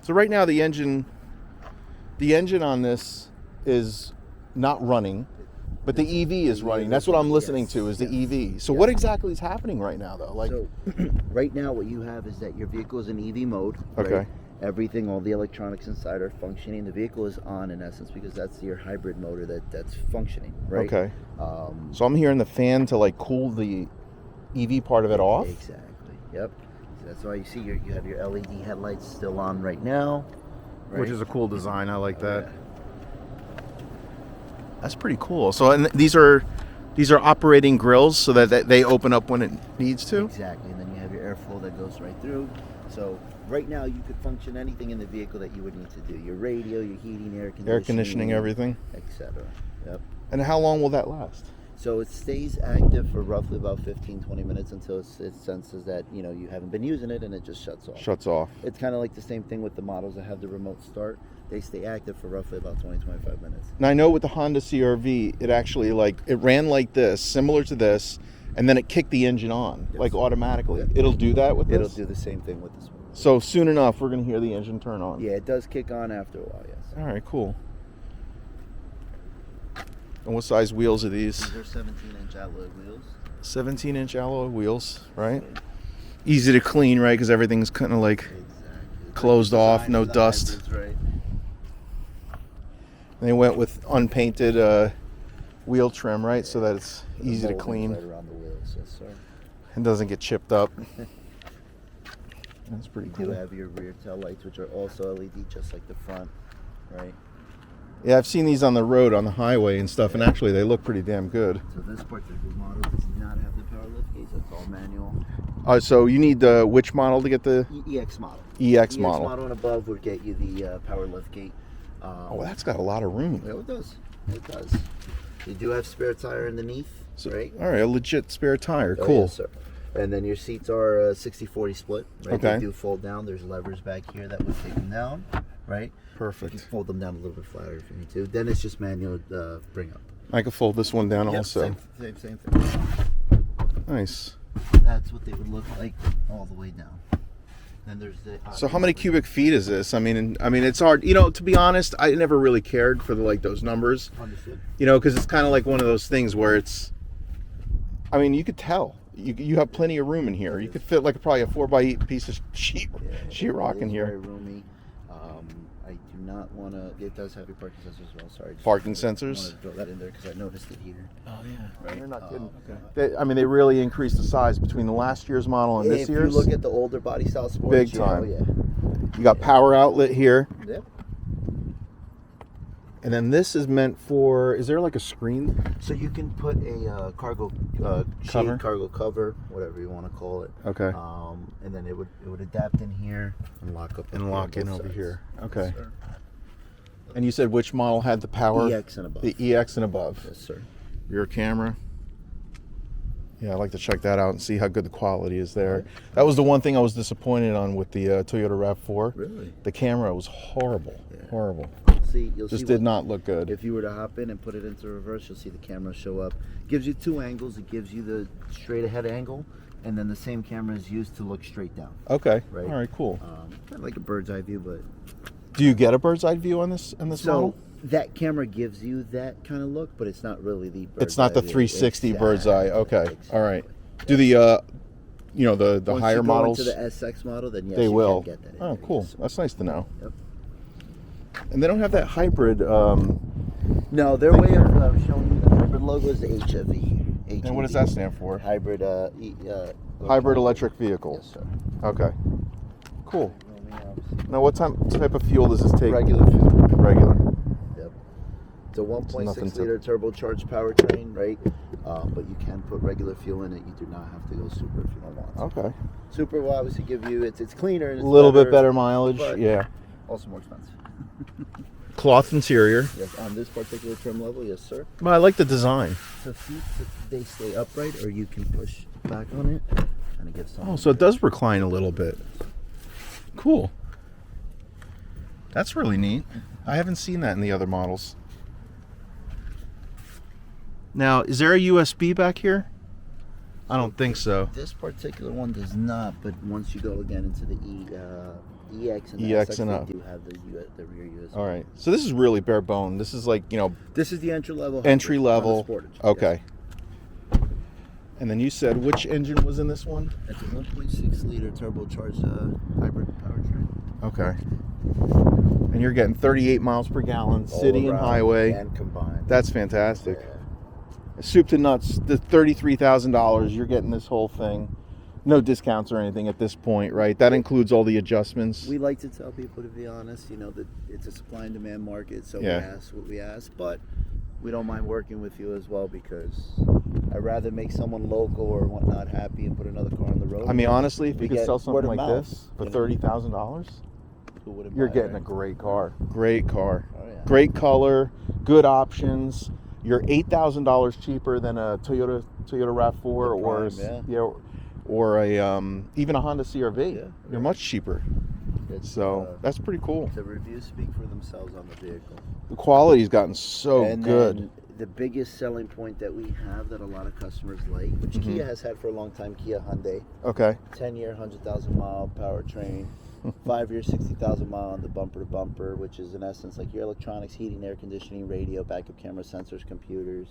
So right now the engine on this is not running, but the EV is running. That's what I'm listening to is the EV. So what exactly is happening right now though? Like, so right now what you have is that your vehicle is in EV mode. Right? okay. Everything, all the electronics inside are functioning. The vehicle is on in essence because that's your hybrid motor that's functioning, right? Okay. So I'm hearing the fan to like cool the EV part of it off? Exactly, yep. So that's why you see you have your LED headlights still on right now. Right? Which is a cool design. I like that. Yeah. That's pretty cool. So and these are operating grills so that they open up when it needs to? Exactly, and then you have your airflow that goes right through. So right now you could function anything in the vehicle that you would need to do. Your radio, your heating, air conditioning, everything, etc. Yep. And how long will that last? So it stays active for roughly about 15-20 minutes until it senses that you haven't been using it and it just shuts off. It's kind of like the same thing with the models that have the remote start. They stay active for roughly about 20-25 minutes. Now I know with the Honda CR-V, it actually it ran like this, similar to this, and then it kicked the engine on, like automatically. Yep. It'll do that with this? It'll do the same thing with this one. So soon enough, we're going to hear the engine turn on. Yeah, it does kick on after a while, yes. All right, cool. And what size wheels are these? These are 17-inch alloy wheels. 17-inch alloy wheels, right? Easy to clean, right? Because everything's kind of like closed off, no dust. Hybrids, right? They went with unpainted wheel trim, right? So that it's easy to clean. Right around the wheels, yes, sir. And doesn't get chipped up. That's pretty cool. You do have your rear tail lights, which are also LED, just like the front, right? Yeah, I've seen these on the road, on the highway and stuff, and actually they look pretty damn good. So this particular model does not have the power lift gates. It's all manual. So you need which model to get the EX model? EX model. EX model and above would get you the power lift gate. Oh, that's got a lot of room. Yeah, it does. It does. You do have spare tire underneath, So, right? All right, a legit spare tire. Oh, Cool. yes, sir. And then your seats are 60-40 split, right? Okay. They do fold down. There's levers back here that would take them down, right? Perfect. You can fold them down a little bit flatter if you need to. Then it's just manual bring up. I can fold this one down Yep, also. Same thing. Nice. That's what they would look like all the way down. Then there's the. So how many cubic feet is this? I mean, it's hard. To be honest, I never really cared for those numbers. Understood. Because it's kind of like one of those things where it's. I mean, you could tell. You have plenty of room in here. You could fit probably a 4x8 piece of sheetrock in here. Very roomy. I do not want to. It does have your parking sensors as well. Sorry. Parking I sensors. wanted to throw that in there because I noticed it here. Oh yeah. Right. You're not kidding. Okay. They really increased the size between the last year's model and this year's. If you look at the older body style Sportage, Big time. Yeah. You got power outlet here. Yep. And then this is meant for, is there like a screen? So you can put a cargo Cover? cargo cover, whatever you want to call it. Okay. And then it would adapt in here and lock up. And lock in over sides. here. Okay. Yes, sir. And you said which model had the power? EX and above. The EX and above. Yes, sir. Rear camera. Yeah, I'd like to check that out and see how good the quality is there. That was the one thing I was disappointed on with the Toyota RAV4. Really? The camera was horrible. Yeah. Horrible. You'll Just see did not look good. If you were to hop in and put it into reverse, you'll see the camera show up. Gives you two angles. It gives you the straight ahead angle, and then the same camera is used to look straight down. Okay. Right. All right. Cool. Kind of like a bird's eye view, but. Do you get a bird's eye view on this model? That camera gives you that kind of look, but it's not really the bird's It's not the eye view. 360 bird's eye. Okay. Exactly. All right. Do the the Once higher you go models? into the SX model, then yes, They you will. can get that. Oh, cool. Yes, sir. That's nice to know. Yep. And they don't have that hybrid. No, their way of showing you the hybrid logo is the HEV. And what does that stand for? Hybrid. Hybrid electric vehicle. Yes, sir. Okay. Cool. Now, what type of fuel does this take? Regular fuel. Regular. Yep. It's a nothing 1.6 liter turbocharged powertrain, right? But you can put regular fuel in it. You do not have to go super if you don't want to. Okay. Super will obviously give you it's cleaner. And A it's little bit better mileage. but Yeah. Also more expensive. Cloth interior. Yes, on this particular trim level, yes, sir. Well, I like the design. The seats, they stay upright, or you can push back on it. Kind of give some. Oh, so it does recline a little bit. Cool. That's really neat. I haven't seen that in the other models. Now, is there a USB back here? I don't think so. This particular one does not, but once you go again into the The EX and the EX SX and they up. do have the rear USB. All right. So this is really bare bone. This is like, you know, This is the entry level. entry level. Sportage. Okay. Yes. And then you said which engine was in this one? It's a 1.6 liter turbocharged hybrid powertrain. Okay. And you're getting 38 miles per gallon, All city and around highway. and combined. That's fantastic. Yeah. Soup to nuts, the $33,000, you're getting this whole thing. No discounts or anything at this point, right? That includes all the adjustments. We like to tell people, to be honest, you know, that it's a supply and demand market, so we ask what we ask, but we don't mind working with you as well, because I'd rather make someone local or whatnot happy and put another car on the road. I mean, honestly, if you could sell something like mouth, this for $30,000, you're getting a great car. Great car. Oh, yeah. Great color, good options. You're $8,000 cheaper than a Toyota RAV4 or a even a Honda CR-V. Yeah. You're much cheaper. So that's pretty cool. The reviews speak for themselves on the vehicle. The quality's gotten so good. Then the biggest selling point that we have that a lot of customers like, which Kia has had for a long time, Kia Hyundai. Okay. 10-year, 100,000-mile powertrain. 5-year, 60,000 mile on the bumper to bumper, which is in essence like your electronics, heating, air conditioning, radio, backup camera, sensors, computers.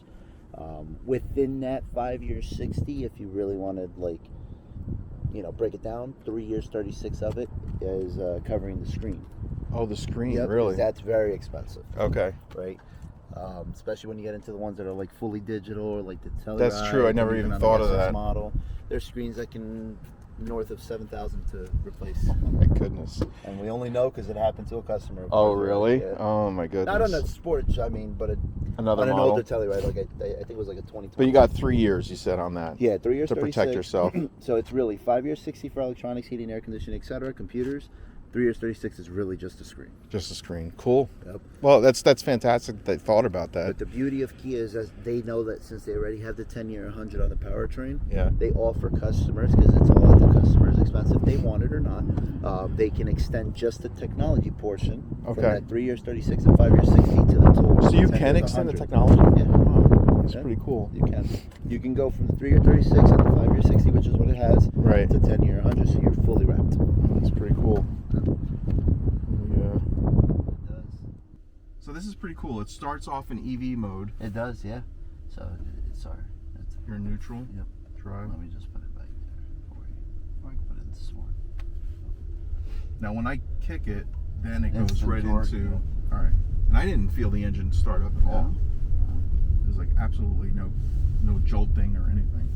Within that 5-year, 60, if you really wanted, like, you know, break it down, 3 years, 36 of it is covering the screen. Oh, the screen, Yep, really? That's very expensive. Okay. Right? Especially when you get into the ones that are like fully digital, or like the Telluride. That's true. I never even thought of that. Model. There's screens that can north of 7,000 to replace. Oh my goodness. And we only know because it happened to a customer. Oh, really? Yeah. Oh my goodness. Not on a sports, I mean, but another on an model. older Telluride, like I think it was like a 2020. But you got 3 years, you said, on that. Yeah, 3 years to protect 36. yourself. So it's really 5 years 60 for electronics, heating, air conditioning, etc. Computers. 3 years 36 is really just a screen. Just a screen. Cool. Yep. Well, that's fantastic. They thought about that. But the beauty of Kia is that they know that since they already have the 10-year 100 on the powertrain, Yeah. they offer customers, because it's all at the customer's expense, if they want it or not, they can extend just the technology portion from that 3 years 36 and 5 years 60 to the total. So you can extend the technology? Yeah. Wow. That's pretty cool. You can. You can go from the 3 year 36 and the 5 year 60, which is what it has, Right. to 10-year 100, so you're fully wrapped. That's pretty cool. Yeah. It does. So this is pretty cool. It starts off in EV mode. It does, yeah. So, sorry. You're neutral. Yep. Drive. Let me just put it back there for you. Or I can put it in this one. Now when I kick it, then it goes Instant right torque, into. yeah. All right. And I didn't feel the engine start up at all. There's like absolutely no jolting or anything.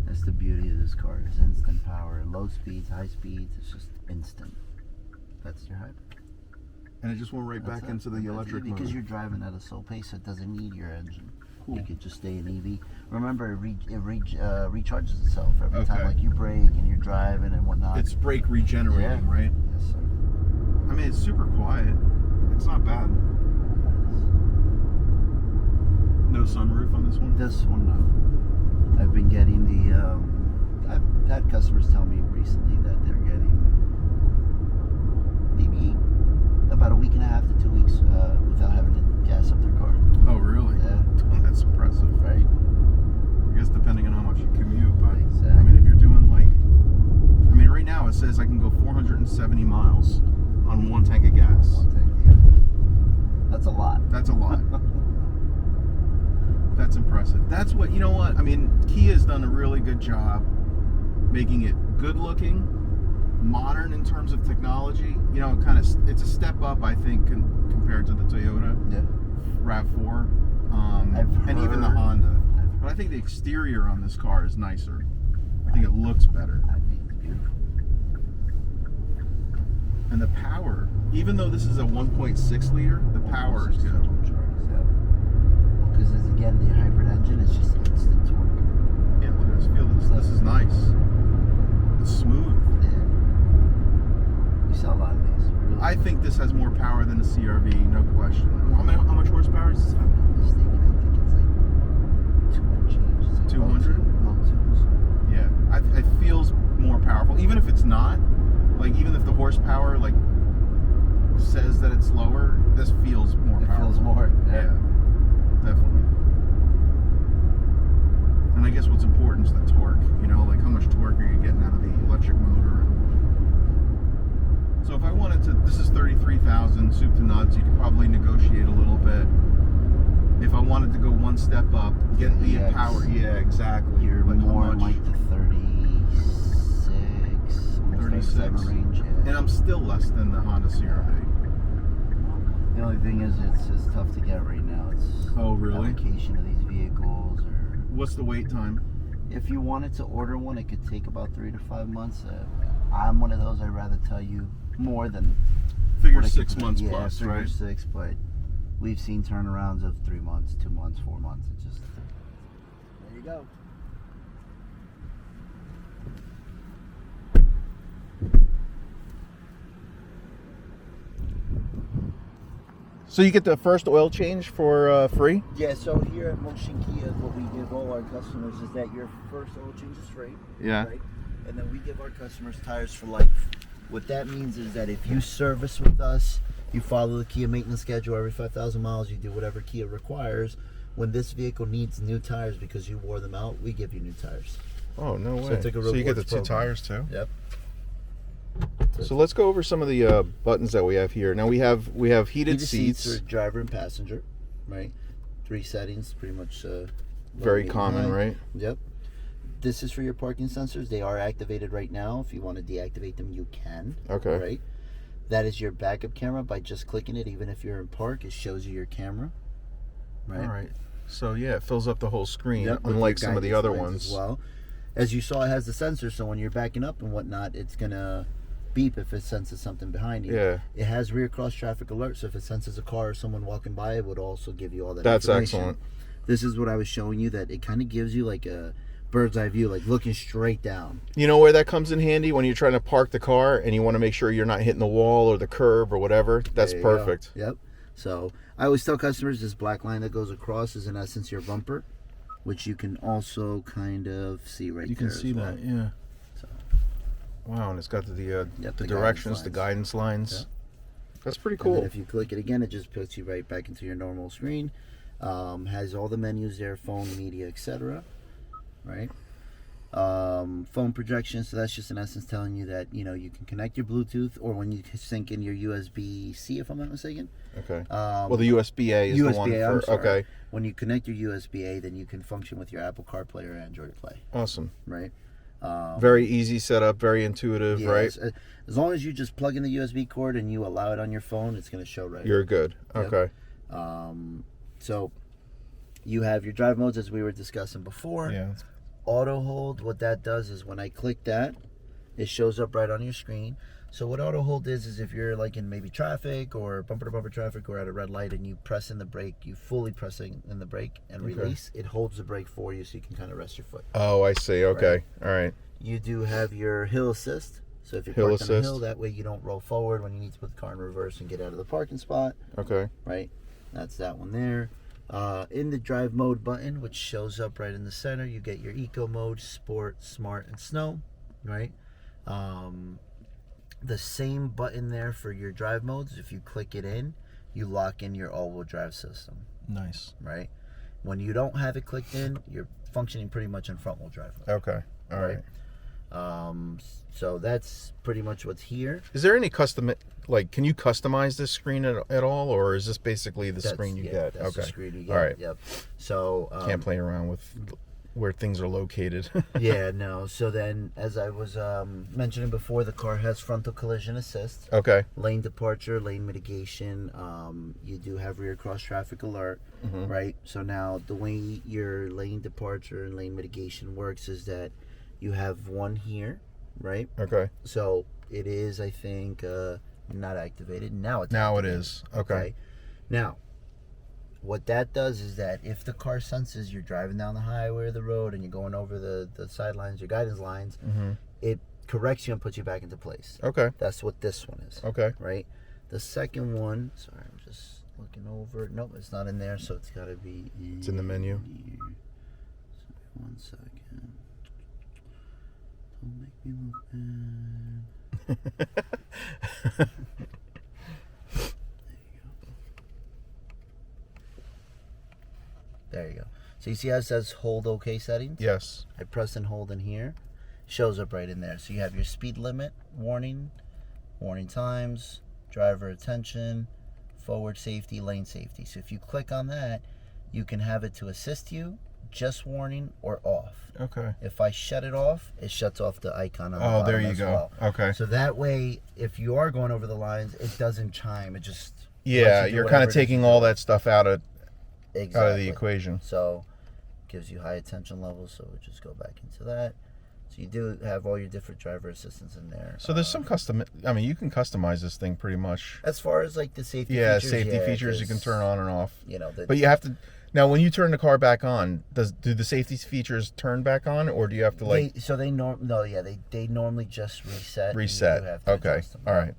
That's the beauty of this car, is instant power. Low speeds, high speeds, it's just instant. That's your hybrid. And it just went right back into the electric mode. Because you're driving at a slow pace, it doesn't need your engine. Cool. You could just stay in EV. Remember, it recharges itself every time, like you brake and you're driving and whatnot. It's brake regenerating, right? Yes, sir. I mean, it's super quiet. It's not bad. No sunroof on this one? This one, no. I've been getting the, I've had customers tell me recently that they're getting maybe about a week and a half to 2 weeks without having to gas up their car. Oh, really? Yeah. Oh, that's impressive. Right? I guess depending on how much you commute, but Exactly. I mean, if you're doing like, I mean, right now it says I can go 470 miles on one tank of gas. One tank, yeah. That's a lot. That's a lot. That's impressive. That's what, you know what, I mean, Kia's done a really good job making it good looking, modern in terms of technology. You know, it's a step up, I think, compared to the Toyota RAV4 and even the Honda. But I think the exterior on this car is nicer. I think it looks better. I think it's beautiful. And the power, even though this is a 1.6 liter, the power is good. Because again, the hybrid engine is just instant torque. Yeah, look at this. Feel this. This is nice. It's smooth. Yeah. We sell a lot of these. Really. I think this has more power than the CR-V, no question. How much horsepower is this? If I'm not mistaken, I think it's like 200 change. It's like 200? Low twos. Yeah, it feels more powerful. Even if it's not, like even if the horsepower like says that it's lower, this feels more It powerful. feels more. Yeah, definitely. And I guess what's important is the torque. You know, like how much torque are you getting out of the electric motor? 35,000, soup to nuts. You could probably negotiate a little bit. If I wanted to go one step up, get the power. Yeah, exactly. You're like more like the 36, almost 37 range. Yeah. And I'm still less than the Honda CR-V. The only thing is, it's just tough to get right now. It's allocation of these vehicles. Or what's the wait time? If you wanted to order one, it could take about 3 to 5 months. I'm one of those. I'd rather tell you more than figure 6 months plus, figure right? 6, but we've seen turnarounds of 3 months, 2 months, 4 months. It just there you go. So you get the first oil change for free? Yeah, so here at Motion Kia, what we give all our customers is that your first oil change is free. Yeah. Right? And then we give our customers tires for life. What that means is that if you service with us, you follow the Kia maintenance schedule every 5,000 miles, you do whatever Kia requires. When this vehicle needs new tires because you wore them out, we give you new tires. Oh, no way. So, it's like a so you get the rewards program. 2 tires too? Yep. So let's go over some of the buttons that we have here. Now we have heated seats for driver and passenger, right? 3 settings, pretty much. Very common, right? Yep. This is for your parking sensors. They are activated right now. If you want to deactivate them, you can. Okay. Right. That is your backup camera. By just clicking it, even if you're in park, it shows you your camera. Right. All right. So yeah, it fills up the whole screen, Yep, unlike some of the other ones. As well, as you saw, it has the sensor, so when you're backing up and whatnot, it's gonna beep if it senses something behind you. Yeah. It has rear cross traffic alert, so if it senses a car or someone walking by, it would also give you all that That's information. excellent. This is what I was showing you, that it kind of gives you like a bird's eye view, like looking straight down. You know where that comes in handy? When you're trying to park the car and you want to make sure you're not hitting the wall or the curb or whatever. That's perfect. Go. Yep. So I always tell customers this black line that goes across is in essence your bumper, which you can also kind of see right there. You can see that, yeah. So. Wow, and it's got the the directions, the guidance lines. Yep. That's pretty cool. And then if you click it again, it just puts you right back into your normal screen. Has all the menus there, phone, media, etc. Right? Phone projection, so that's just in essence telling you that you can connect your Bluetooth, or when you sync in your USB-C, if I'm not mistaken. Okay. Well, the USB-A is the one for. Okay. When you connect your USB-A, then you can function with your Apple CarPlay or Android Play. Awesome. Right. Very easy setup, very intuitive, right? As long as you just plug in the USB cord and you allow it on your phone, it's going to show right. You're good. Okay. Yep. So you have your drive modes as we were discussing before. Yeah. Auto hold, what that does is when I click that, it shows up right on your screen. So what auto hold is if you're like in maybe traffic or bumper to bumper traffic or at a red light and you press in the brake, you fully pressing in the brake and release, it holds the brake for you so you can kind of rest your foot. Oh, I see. Okay. Right. All right. You do have your hill assist. So if you're parked on a hill, that way you don't roll forward when you need to put the car in reverse and get out of the parking spot. Okay. Right. That's that one there. In the drive mode button, which shows up right in the center, you get your eco mode, sport, smart, and snow. Right. The same button there for your drive modes. If you click it in, you lock in your all-wheel drive system. Nice. Right. When you don't have it clicked in, you're functioning pretty much in front-wheel drive mode. Okay. All right. So that's pretty much what's here. Is there any custom, like, can you customize this screen at all, or is this basically the screen you get? That's the screen you get. All right. Yep. So can't play around with where things are located. Yeah, no. So then, as I was mentioning before, the car has frontal collision assist. Okay. Lane departure, lane mitigation. You do have rear cross traffic alert, right? So now the way your lane departure and lane mitigation works is that you have one here, right? Okay. So it is, I think, not activated. Now it's activated. It is. Okay. Now, what that does is that if the car senses you're driving down the highway or the road and you're going over the sidelines, your guidance lines, it corrects you and puts you back into place. Okay. That's what this one is. Okay. Right? The second one, sorry, I'm just looking over. Nope, it's not in there, so it's got to be in. It's in the menu. Here. So 1 second. Don't make me look bad. There you go. So you see how it says hold OK settings? Yes. I press and hold in here. Shows up right in there. So you have your speed limit, warning times, driver attention, forward safety, lane safety. So if you click on that, you can have it to assist you, just warning, or off. Okay. If I shut it off, it shuts off the icon on the Oh, bottom there you as go. well. Okay. So that way, if you are going over the lines, it doesn't chime. It just Yeah, you're kind of taking all that stuff out of the equation. So gives you high attention levels. So we'll just go back into that. So you do have all your different driver assistance in there. So there's some I mean, you can customize this thing pretty much. As far as like the safety features. Yeah, safety features you can turn on and off. You know, but you have to. Now, when you turn the car back on, do the safety features turn back on, or do you have to like? They normally just reset. Reset. Okay. All right.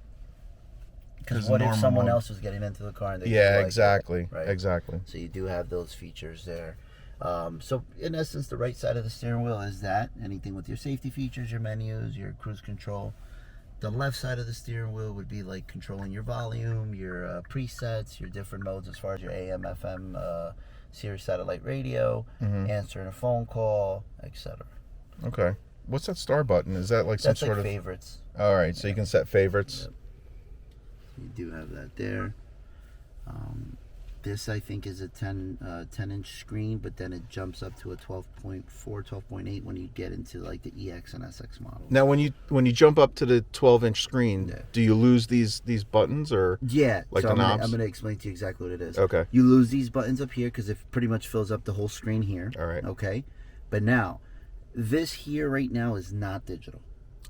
Because what if someone else was getting into the car and they exactly. Right? Exactly. So you do have those features there. So in essence, the right side of the steering wheel is that anything with your safety features, your menus, your cruise control. The left side of the steering wheel would be like controlling your volume, your presets, your different modes as far as your AM, FM, Sirius satellite radio, answering a phone call, etc. Okay. What's that star button? Is that like some sort of favorites? All right, so you can set favorites. Yep. You do have that there. This I think is a 10-inch screen, but then it jumps up to a 12.4, 12.8 when you get into like the EX and SX models. Now, when you jump up to the 12-inch screen, do you lose these buttons or like the knobs? I'm gonna explain to you exactly what it is. Okay. You lose these buttons up here because it pretty much fills up the whole screen here. All right. Okay. But now, this here right now is not digital.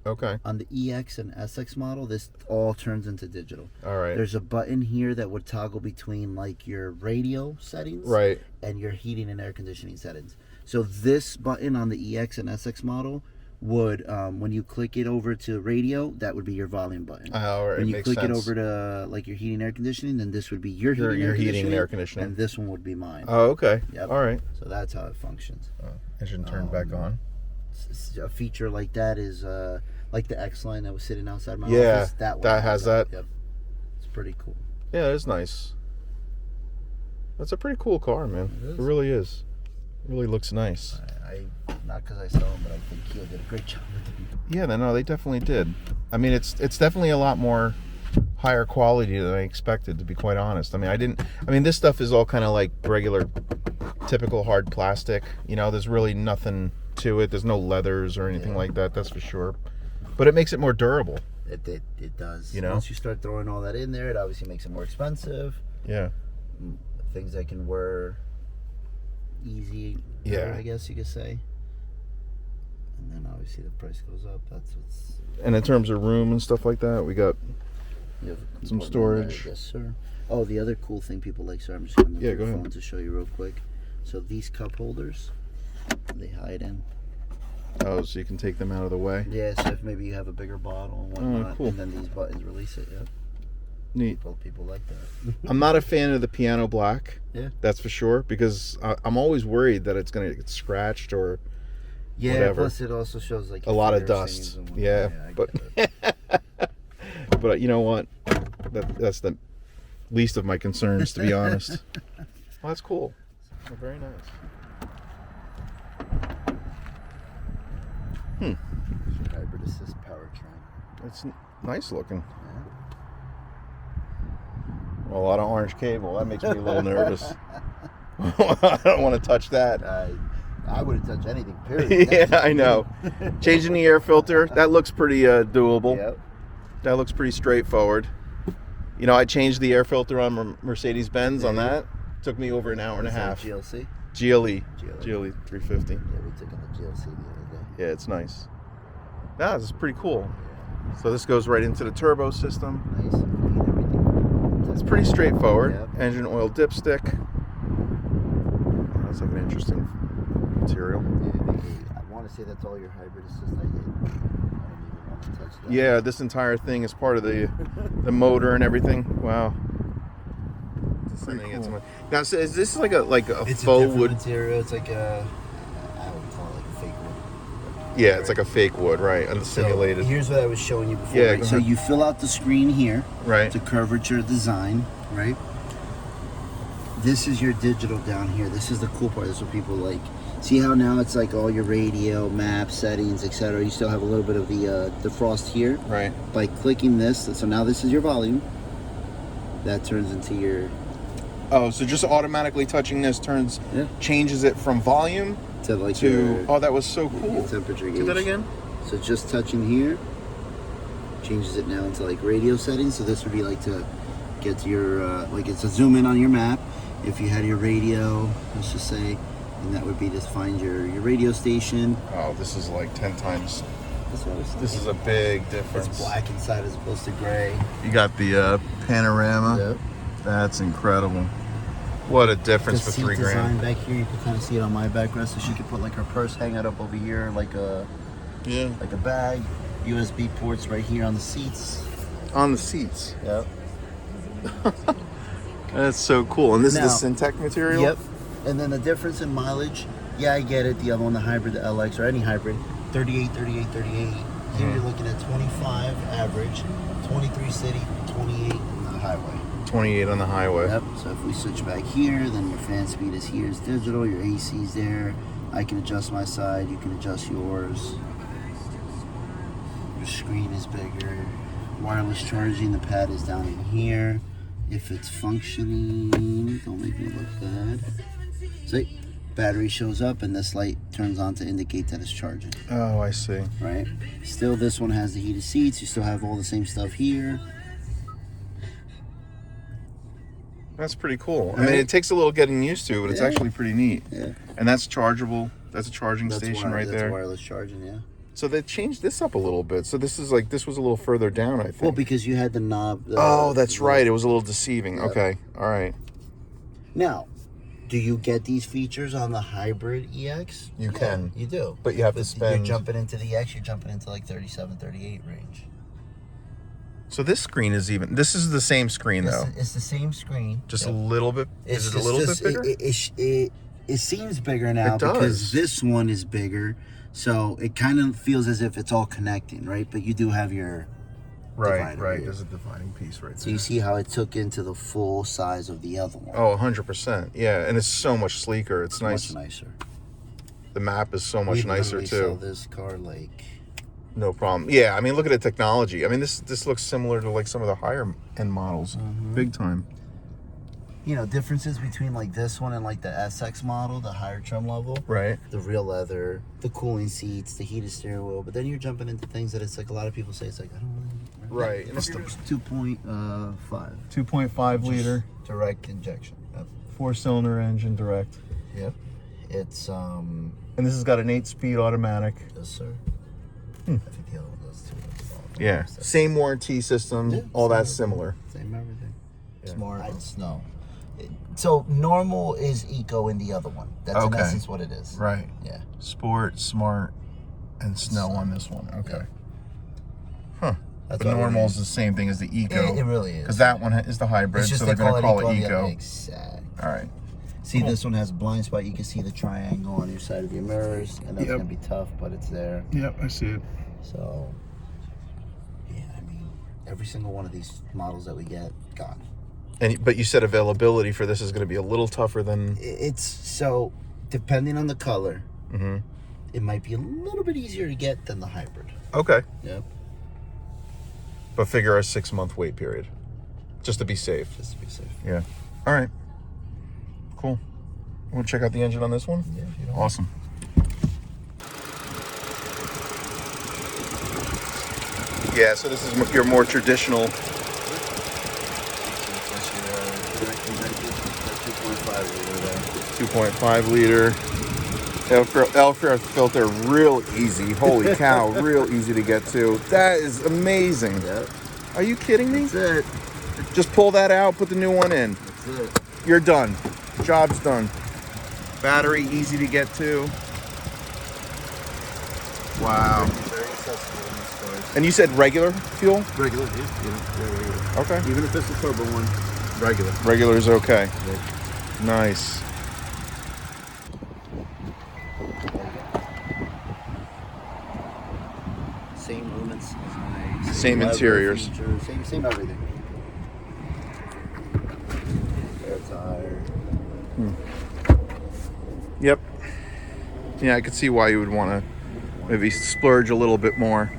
Okay. On the EX and SX model, this all turns into digital. All right. There's a button here that would toggle between like your radio settings and your heating and air conditioning settings. So this button on the EX and SX model would, when you click it over to radio, that would be your volume button. All right. When you click it over to like your heating and air conditioning, then this would be your heating and air conditioning. And this one would be mine. Oh, okay. Yep. All right. So that's how it functions. Engine turned back on. A feature like that is like the Xline that was sitting outside my office. That has that. Yep. It's pretty cool. Yeah, it's nice. That's a pretty cool car, man. It really is. It really looks nice. I not because I saw them, but I think Kia did a great job with them. Yeah, no, they definitely did. I mean, it's definitely a lot more higher quality than I expected, to be quite honest. I mean, this stuff is all kind of like regular, typical hard plastic. You know, there's really nothing to it. There's no leathers or anything like that. That's for sure. But it makes it more durable. It does. You know, once you start throwing all that in there, it obviously makes it more expensive. Yeah. Things that can wear easy. Yeah. I guess you could say. And then obviously the price goes up. That's what's. And in terms of room and stuff like that, we got some storage. Yes, sir. Oh, the other cool thing people like, so I'm just going to move the phone to show you real quick. So these cup holders, they hide in. Oh, so you can take them out of the way? Yeah, so if maybe you have a bigger bottle and whatnot, cool. and then these buttons release it, yep. Neat. People like that. I'm not a fan of the piano black. Yeah. That's for sure, because I'm always worried that it's going to get scratched or whatever. Plus it also shows like a lot of dust. Yeah, but but you know what? That's the least of my concerns, to be honest. Well, that's cool. Well, very nice. Hybrid assist powertrain. It's nice looking. Well, a lot of orange cable. That makes me a little nervous. I don't want to touch that. I wouldn't touch anything, period. Yeah, I know. Changing the air filter, that looks pretty doable. Yep. That looks pretty straightforward. You know, I changed the air filter on Mercedes-Benz on that. Took me over an hour and a half. GLC? GLE 350. Yeah, we took in the GLC the other day. Yeah, it's nice. Yeah, this is pretty cool. So this goes right into the turbo system. Nice and clean, everything. It's pretty straightforward. Yep. Engine oil dipstick. That's like an interesting material. I want to say that's all your hybrid assist. I don't even want to touch that. Yeah, this entire thing is part of the motor and everything. Wow. Cool. Now, so is this like a it's faux a wood material? It's like a, I would call it like a fake wood. Yeah, it's like a fake wood, right? Unsimulated. So here's what I was showing you before. Yeah, right? So you fill out the screen here. Right. It's a curvature design, right? This is your digital down here. This is the cool part. This is what people like. See how now it's like all your radio, map, settings, etc. You still have a little bit of the frost here. Right. By clicking this, so now this is your volume. that turns into your... Oh, so just automatically touching this changes it from volume to like oh, that was so cool. Temperature gauge. Do that again. So just touching here changes it now into like radio settings. So this would be like to get to your like it's a zoom in on your map. If you had your radio, let's just say, and that would be to find your radio station. Oh, this is like 10 times. This is a big difference. It's black inside as opposed to gray. You got the panorama. Yep. That's incredible. What a difference for $3 grand. Design back here, you can kind of see it on my backrest. So she could put like her purse hanging up over here, like a bag. USB ports right here on the seats. On the seats. Yep. That's so cool. And this is the Syntec material? Yep. And then the difference in mileage, yeah, I get it. The other one, the hybrid, the LX, or any hybrid, 38, 38, 38. Here you're looking at 25 average, 23 city, 28 on the highway. 28 on the highway. Yep. So if we switch back here, then your fan speed is here. It's digital. Your AC's there. I can adjust my side. You can adjust yours. Your screen is bigger. Wireless charging. The pad is down in here. If it's functioning, don't make me look bad. See, battery shows up and this light turns on to indicate that it's charging. Oh, I see. Right. Still, this one has the heated seats. You still have all the same stuff here. That's pretty cool. I mean, it takes a little getting used to, but it's actually pretty neat. Yeah. And that's chargeable. That's a charging station right there. That's wireless charging, yeah. So they changed this up a little bit. So this is like, this was a little further down, I think. Well, because you had the knob. Oh, that's right. It was a little deceiving. Yep. Okay. All right. Now, do you get these features on the hybrid EX? You can. You do. But you have to spend... You're jumping into the EX, you're jumping into like 37, 38 range. So this screen is even... This is the same screen, though. It's the same screen. Just a little bit... Is it a little bit bigger? It seems bigger now because this one is bigger. So it kind of feels as if it's all connecting, right? But you do have your... Right. There's a dividing piece right there. So you see how it took into the full size of the other one. Oh, 100%. Yeah, and it's so much sleeker. It's nice. Much nicer. The map is so much nicer, too. Sell this car like... No problem. Yeah, I mean, look at the technology. I mean, this looks similar to like some of the higher end models. Big time. You know, differences between like this one and like the SX model, the higher trim level. Right. The real leather, the cooling seats, the heated steering wheel. But then you're jumping into things that it's like a lot of people say it's like, I don't really... Right. And it's 2.5. 2.5 liter. Direct injection. Yep. 4-cylinder engine direct. Yep. It's... And this has got an 8-speed automatic. Yes, sir. I think the other one does too. Yeah. Same warranty system. All that's similar. Same everything. Yeah. Smart. Snow. So normal is eco in the other one. That's in essence what it is. Right. Yeah. Sport, smart, and snow on this one. Okay. Yeah. Huh. But normal is the same thing as the eco. It really is. Because that one is the hybrid, so they're going to call it eco. Exactly. All right. See, this one has a blind spot. You can see the triangle on your side of your mirrors. And that's going to be tough, but it's there. Yep, I see it. So, yeah, I mean, every single one of these models that we get, gone. But you said availability for this is going to be a little tougher than... It's, so, depending on the color, it might be a little bit easier to get than the hybrid. Okay. Yep. But figure a 6-month wait period. Just to be safe. Just to be safe. Yeah. All right. Cool. Want to check out the engine on this one? Yeah, if you don't. Awesome. Yeah, so this is your more traditional... 2.5 liter. Air filter, real easy. Holy cow, real easy to get to. That is amazing. Yep. Are you kidding me? That's it. Just pull that out, put the new one in. That's it. You're done. Job's done. Battery, easy to get to. Wow. Very accessible in these cars. And you said regular fuel? Regular, yeah, regular. Okay. Even if it's a turbo one, regular. Regular is okay. Good. Nice. Same lumens, same interiors. Features, same everything. Air tire. Yep. Yeah, I could see why you would want to maybe splurge a little bit more.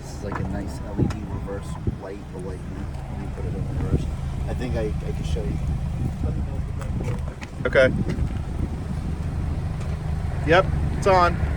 This is like a nice LED reverse I think I can show you. Okay. Yep, it's on.